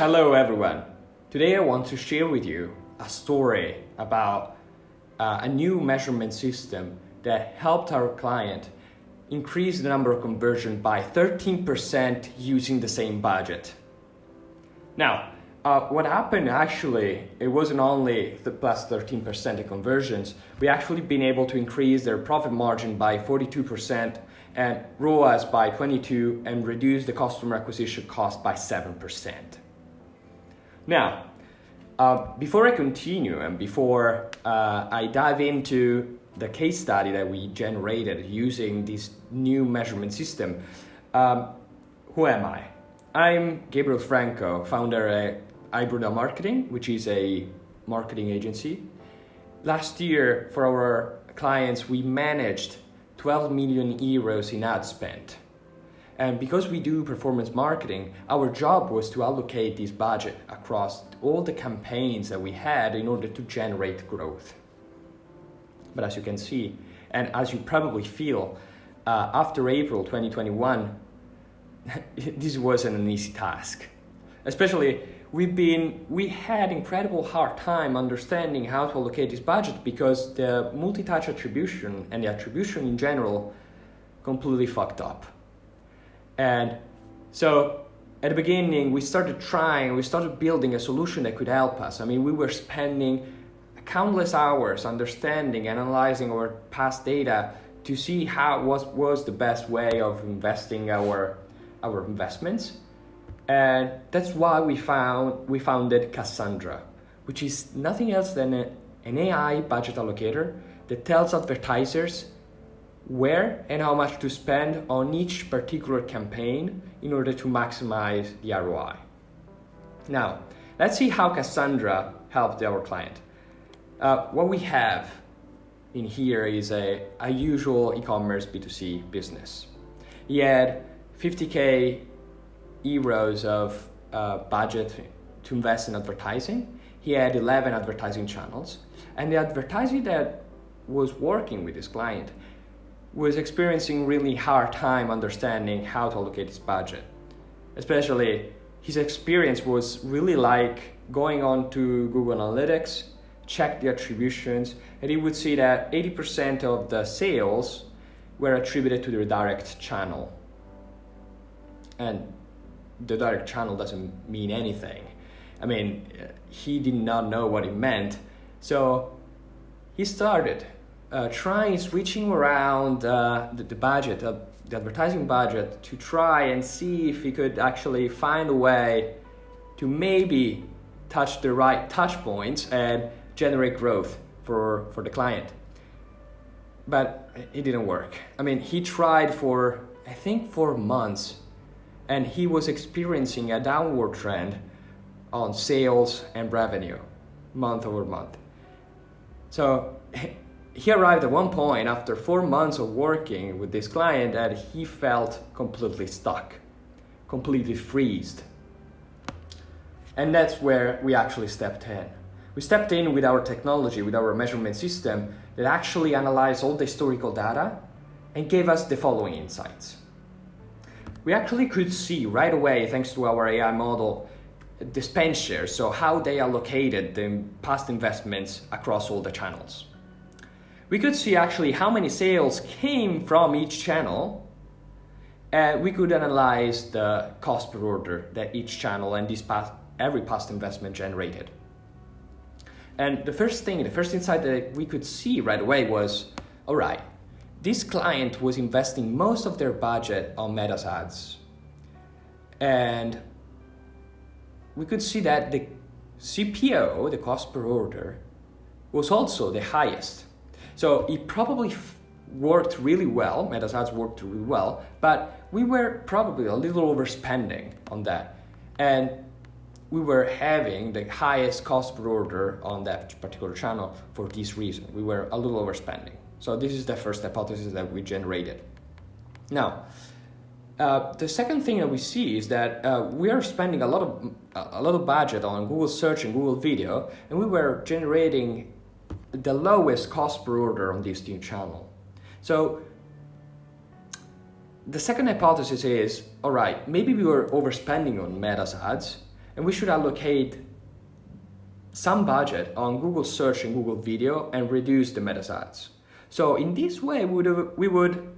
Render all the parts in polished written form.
Hello everyone. Today I want to share with you a story about a new measurement system that helped our client increase the number of conversions by 13% using the same budget. Now, what happened actually, it wasn't only the plus 13% in conversions, we actually been able to increase their profit margin by 42% and ROAS by 22% and reduce the customer acquisition cost by 7%. Now, before I continue and before I dive into the case study that we generated using this new measurement system, who am I? I'm Gabriel Franco, founder of Hybrid Marketing, which is a marketing agency. Last year, for our clients, we managed 12 million euros in ad spend. And because we do performance marketing, our job was to allocate this budget across all the campaigns that we had in order to generate growth. But as you can see, and as you probably feel, after April 2021, this wasn't an easy task. Especially, we had incredible hard time understanding how to allocate this budget because the multi-touch attribution and the attribution in general completely fucked up. And so at the beginning, we started building a solution that could help us. I mean, we were spending countless hours understanding and analyzing our past data to see what was the best way of investing our investments. And that's why we founded Cassandra, which is nothing else than an AI budget allocator that tells advertisers where and how much to spend on each particular campaign in order to maximize the ROI. Now, let's see how Cassandra helped our client. What we have in here is a usual e-commerce B2C business. He had 50K euros of budget to invest in advertising. He had 11 advertising channels, and the advertising that was working with his client was experiencing really hard time understanding how to allocate his budget. Especially, his experience was really like going on to Google Analytics, check the attributions, and he would see that 80% of the sales were attributed to the direct channel. And the direct channel doesn't mean anything. I mean, he did not know what it meant. So he started switching around the budget, the advertising budget, to try and see if he could actually find a way to maybe touch the right touch points and generate growth for the client. But it didn't work. I mean, he tried for, I think, 4 months, and he was experiencing a downward trend on sales and revenue month over month. So he arrived at one point after 4 months of working with this client that he felt completely stuck, completely freezed. And that's where we actually stepped in. We stepped in with our technology, with our measurement system that actually analyzed all the historical data and gave us the following insights. We actually could see right away, thanks to our AI model, the spend share, so how they allocated the past investments across all the channels. We could see actually how many sales came from each channel, and we could analyze the cost per order that each channel and every past investment generated. And the first insight that we could see right away was, all right, this client was investing most of their budget on Meta ads. And we could see that the CPO, the cost per order, was also the highest. So it probably worked really well, Meta ads worked really well, but we were probably a little overspending on that. And we were having the highest cost per order on that particular channel for this reason. We were a little overspending. So this is the first hypothesis that we generated. Now, the second thing that we see is that we are spending a lot of budget on Google Search and Google Video, and we were generating the lowest cost per order on this new channel. So the second hypothesis is, all right, maybe we were overspending on Meta ads, and we should allocate some budget on Google Search and Google Video and reduce the meta ads. So in this way, we would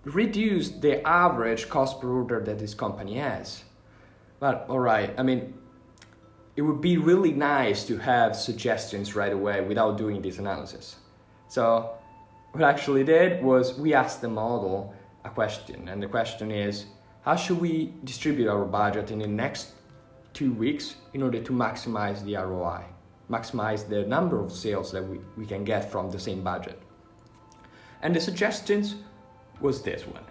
reduce the average cost per order that this company has. But all right, I mean, it would be really nice to have suggestions right away without doing this analysis. So what I actually did was we asked the model a question, and the question is, how should we distribute our budget in the next 2 weeks in order to maximize the ROI, maximize the number of sales that we can get from the same budget? And the suggestions was this one.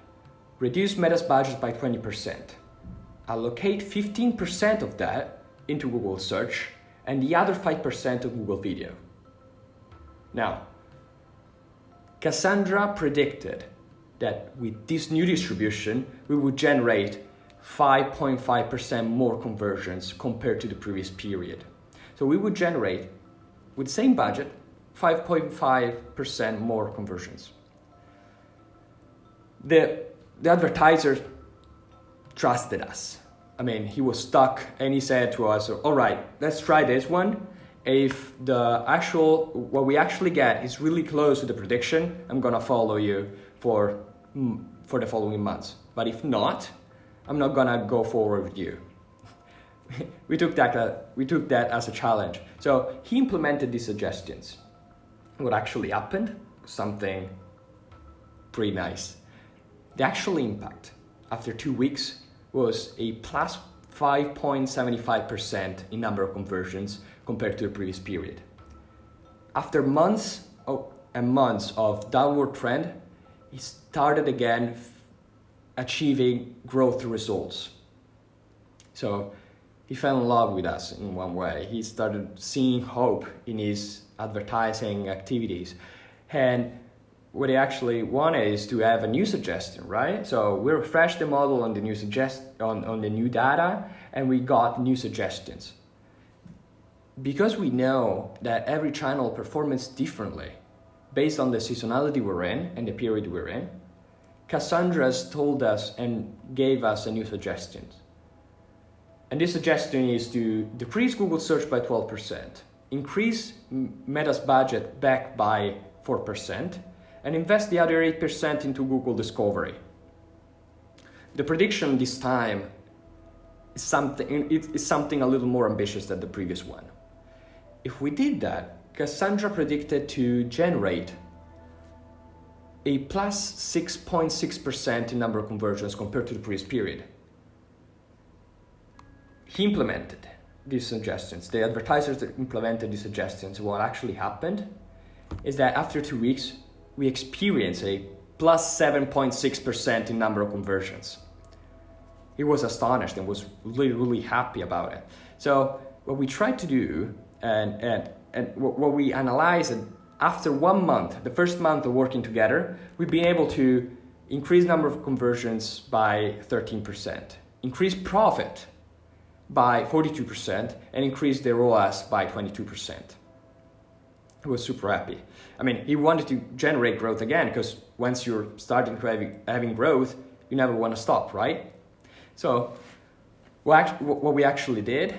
Reduce Meta's budget by 20%. Allocate 15% of that into Google Search and the other 5% to Google Video. Now, Cassandra predicted that with this new distribution, we would generate 5.5% more conversions compared to the previous period. So we would generate, with the same budget, 5.5% more conversions. The advertiser trusted us. I mean, he was stuck and he said to us, all right, let's try this one. If what we actually get is really close to the prediction, I'm gonna follow you for the following months. But if not, I'm not gonna go forward with you. we took that as a challenge. So he implemented these suggestions. What actually happened? Something pretty nice. The actual impact after 2 weeks was a plus 5.75% in number of conversions compared to the previous period. After months and months of downward trend, he started again achieving growth results. So he fell in love with us in one way. He started seeing hope in his advertising activities. And what he actually wanted is to have a new suggestion, right? So we refreshed the model on the new on the new data, and we got new suggestions. Because we know that every channel performs differently based on the seasonality we're in and the period we're in, Cassandra's told us and gave us a new suggestion. And this suggestion is to decrease Google search by 12%, increase Meta's budget back by 4%, and invest the other 8% into Google Discovery. The prediction this time is something a little more ambitious than the previous one. If we did that, Cassandra predicted to generate a plus 6.6% in number of conversions compared to the previous period. He implemented these suggestions. The advertisers that implemented these suggestions, what actually happened is that after 2 weeks, we experienced a plus 7.6% in number of conversions. He was astonished and was really, really happy about it. So what we tried to do and what we analyzed, after 1 month, the first month of working together, we've been able to increase number of conversions by 13%, increase profit by 42%, and increase the ROAS by 22%. He was super happy. I mean, he wanted to generate growth again, because once you're starting to having growth, you never want to stop, right? So what we actually did,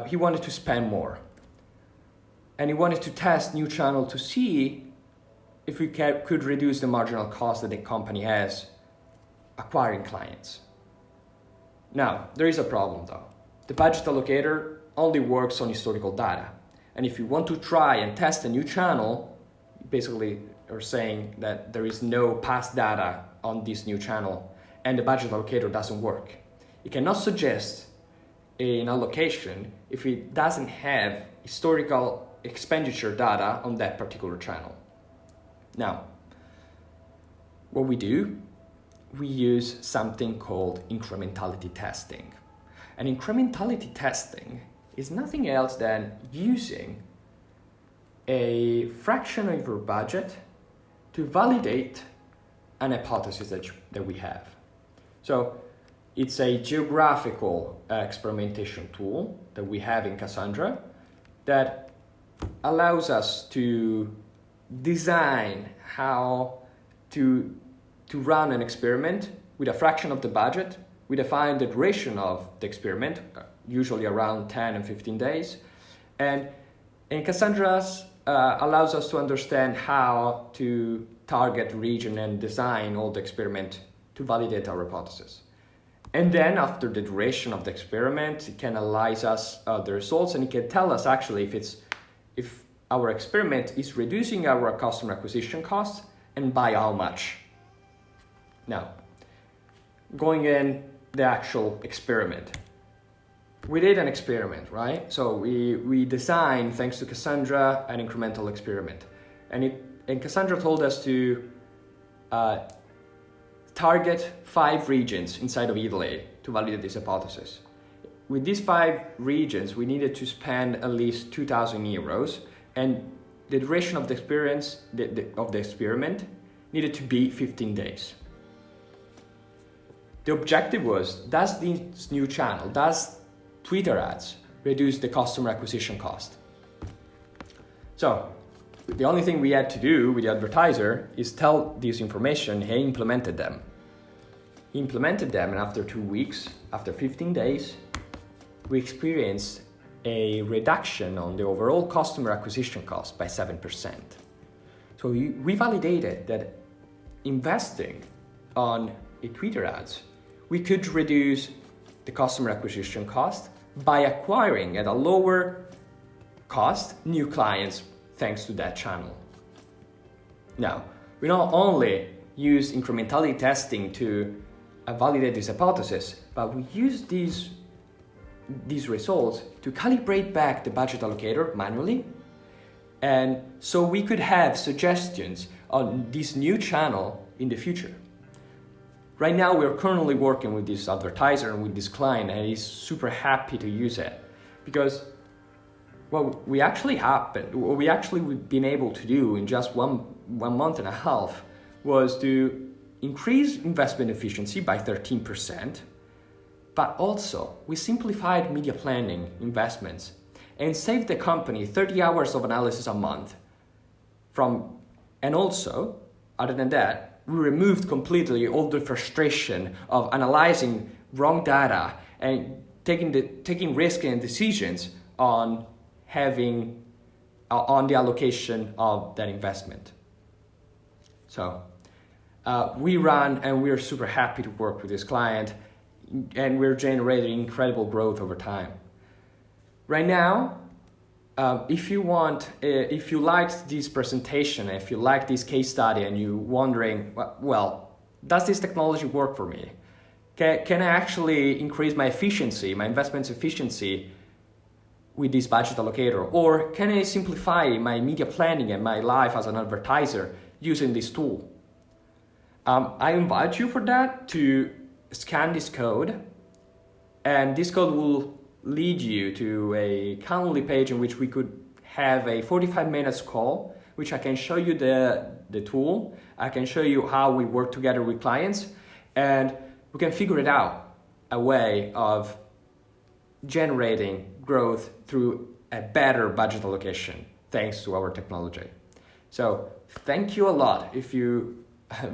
he wanted to spend more. And he wanted to test new channel to see if we could reduce the marginal cost that the company has acquiring clients. Now, there is a problem though. The budget allocator only works on historical data. And if you want to try and test a new channel, basically you're saying that there is no past data on this new channel and the budget allocator doesn't work. You cannot suggest an allocation if it doesn't have historical expenditure data on that particular channel. Now, what we do, we use something called incrementality testing. And incrementality testing is nothing else than using a fraction of your budget to validate an hypothesis that we have. So it's a geographical experimentation tool that we have in Cassandra that allows us to design how to run an experiment with a fraction of the budget we define the duration of the experiment, usually around 10 and 15 days. And Cassandra's allows us to understand how to target, region, and design all the experiment to validate our hypothesis. And then after the duration of the experiment, it can analyze us the results, and it can tell us actually if our experiment is reducing our customer acquisition costs and by how much. Now, going in the actual experiment. We did an experiment, right? So we designed, thanks to Cassandra, an incremental experiment. And Cassandra told us to target 5 regions inside of Italy to validate this hypothesis. With these 5 regions, we needed to spend at least 2,000 euros, and the duration of the experiment needed to be 15 days. The objective was, does this new channel, does Twitter ads reduce the customer acquisition cost? So the only thing we had to do with the advertiser is tell this information. He implemented them. And after 2 weeks, after 15 days, we experienced a reduction on the overall customer acquisition cost by 7%. So we validated that investing on a Twitter ads, we could reduce the customer acquisition cost by acquiring at a lower cost new clients thanks to that channel. Now, we not only use incrementality testing to validate this hypothesis, but we use these results to calibrate back the budget allocator manually, and so we could have suggestions on this new channel in the future. Right now, we're currently working with this advertiser and with this client, and he's super happy to use it because what we've been able to do in just one month and a half was to increase investment efficiency by 13%, but also we simplified media planning investments and saved the company 30 hours of analysis a month and also, other than that, we removed completely all the frustration of analyzing wrong data and taking risks and decisions on the allocation of that investment. So we run, and we're super happy to work with this client, and we're generating incredible growth over time. Right now, if you liked this presentation, if you like this case study and you're wondering, well, does this technology work for me? Can I actually increase my efficiency, my investments efficiency with this budget allocator? Or can I simplify my media planning and my life as an advertiser using this tool? I invite you for that to scan this code, and this code will lead you to a Calendly page in which we could have a 45 minutes call, which I can show you the tool. I can show you how we work together with clients, and we can figure it out, a way of generating growth through a better budget allocation thanks to our technology. So thank you a lot if you've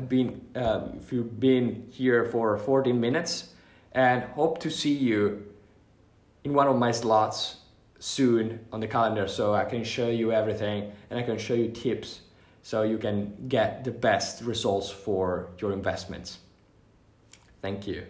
been here for 14 minutes, and hope to see you in one of my slots soon on the calendar, so I can show you everything and I can show you tips so you can get the best results for your investments. Thank you.